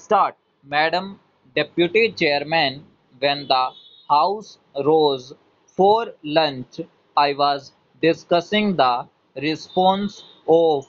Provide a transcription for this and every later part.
Start, Madam Deputy Chairman. When the House rose for lunch, I was discussing the response of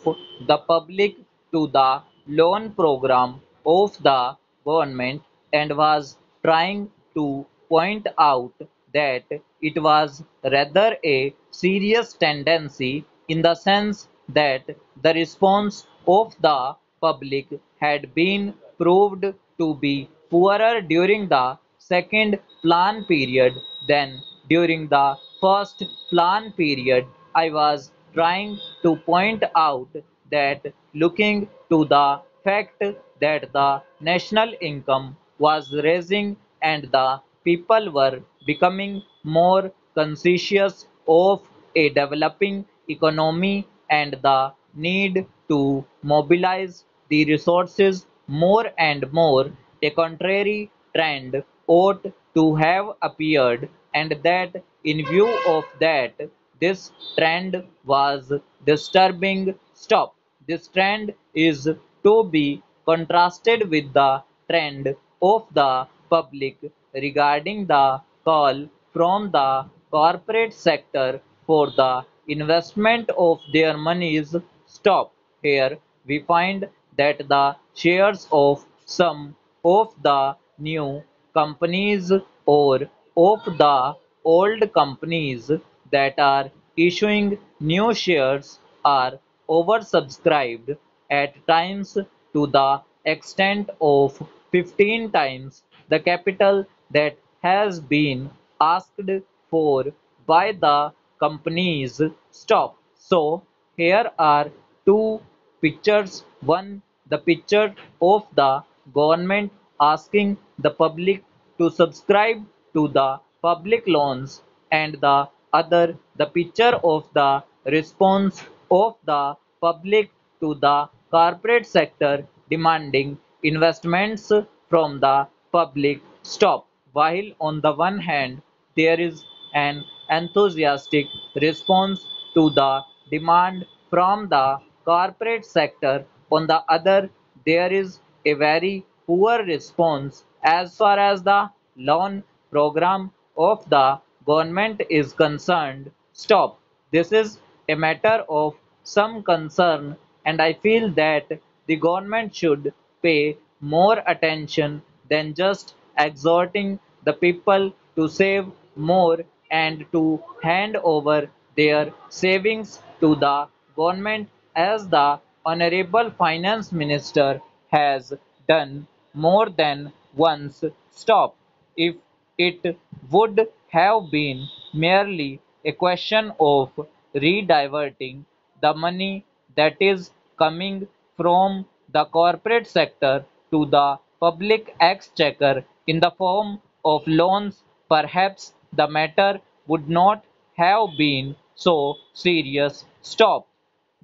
the public to the loan program of the government and was trying to point out that it was rather a serious tendency in the sense that the response of the public had been proved to be poorer during the second plan period than during the first plan period. I was trying to point out that looking to the fact that the national income was rising and the people were becoming more conscious of a developing economy and the need to mobilize the resources more and more, a contrary trend ought to have appeared, and that in view of that, this trend was disturbing. Stop. This trend is to be contrasted with the trend of the public regarding the call from the corporate sector for the investment of their monies. Stop. Here we find that the shares of some of the new companies or of the old companies that are issuing new shares are oversubscribed at times to the extent of 15 times the capital that has been asked for by the companies. Stop. So here are two pictures. One, the picture of the government asking the public to subscribe to the public loans, and the other, the picture of the response of the public to the corporate sector demanding investments from the public. Stop. While on the one hand there is an enthusiastic response to the demand from the corporate sector, on the other there is a very poor response as far as the loan program of the government is concerned. Stop. This is a matter of some concern, and I feel that the government should pay more attention than just exhorting the people to save more and to hand over their savings to the government as the Honorable Finance Minister has done more than once. Stop. If it would have been merely a question of rediverting the money that is coming from the corporate sector to the public exchequer in the form of loans, perhaps the matter would not have been so serious. Stop.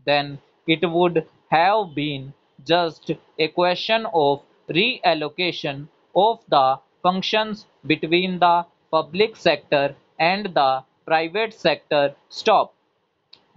Then it would have been just a question of reallocation of the functions between the public sector and the private sector. Stop.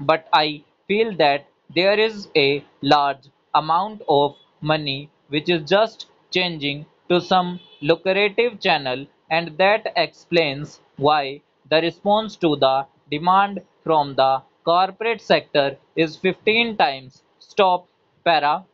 But I feel that there is a large amount of money which is just changing to some lucrative channel, and that explains why the response to the demand from the corporate sector is 15 times. Stop. Para.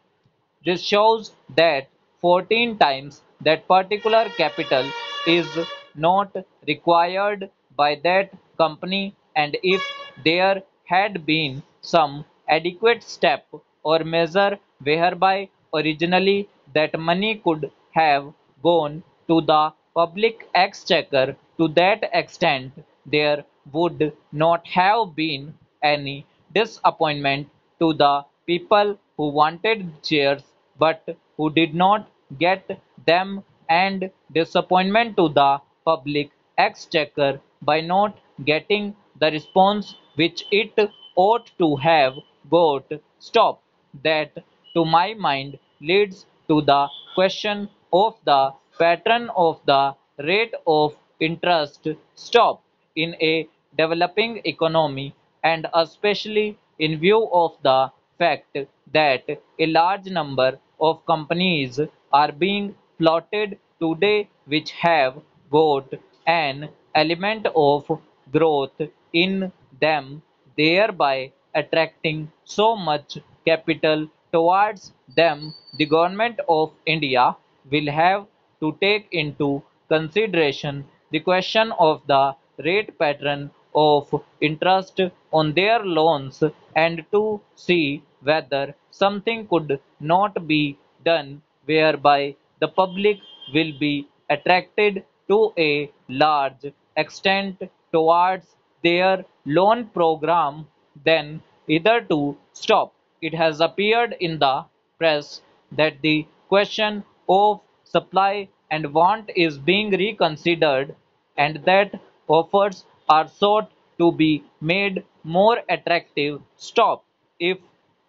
This shows that 14 times that particular capital is not required by that company, and if there had been some adequate step or measure whereby originally that money could have gone to the public exchequer, to that extent there would not have been any disappointment to the people who wanted chairs but who did not get them, and disappointment to the public exchequer by not getting the response which it ought to have got. Stop. That, to my mind, leads to the question of the pattern of the rate of interest. Stop. In a developing economy, and especially in view of the fact that a large number of companies are being plotted today which have got an element of growth in them, thereby attracting so much capital towards them, the government of India will have to take into consideration the question of the rate pattern of interest on their loans and to see whether something could not be done whereby the public will be attracted to a large extent towards their loan program then either to stop. It has appeared in the press that the question of supply and want is being reconsidered and that offers are sought to be made more attractive. Stop. If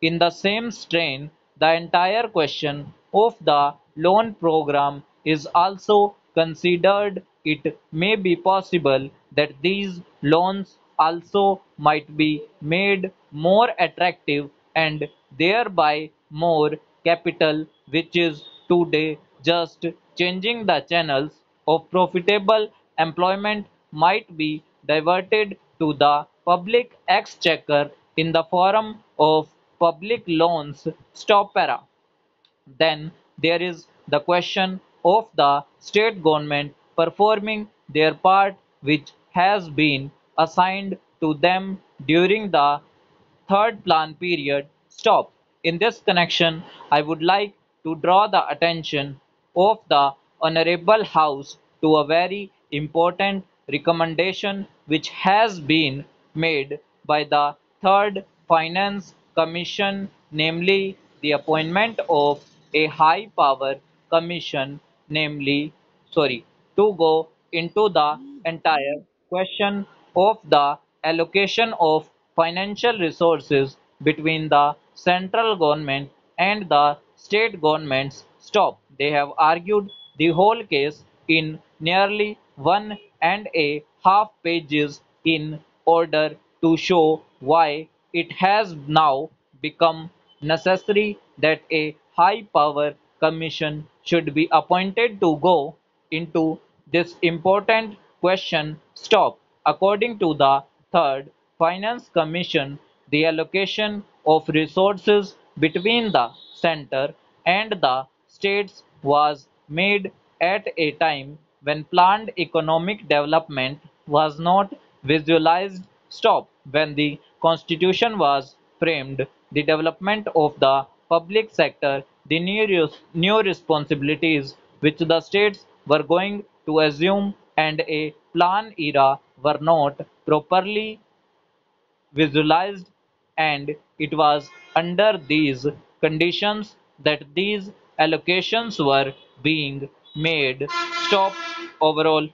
in the same strain, the entire question of the loan program is also considered. It may be possible that these loans also might be made more attractive and thereby more capital, which is today just changing the channels of profitable employment, might be diverted to the public exchequer in the form of public loans. Stop para. Then there is the question of the state government performing their part which has been assigned to them during the third plan period. Stop. In this connection, I would like to draw the attention of the Honorable House to a very important recommendation which has been made by the Third Finance Commission, namely the appointment of a high power commission, namely, sorry, to go into the entire question of the allocation of financial resources between the central government and the state governments. Stop. They have argued the whole case in nearly 1.5 pages in order to show why it has now become necessary that a high power commission should be appointed to go into this important question. Stop. According to the Third Finance Commission, the allocation of resources between the center and the states was made at a time when planned economic development was not visualized. Stop. When the constitution was framed, the development of the public sector, the new responsibilities which the states were going to assume and a plan era were not properly visualized, and it was under these conditions that these allocations were being made. Stop. Overall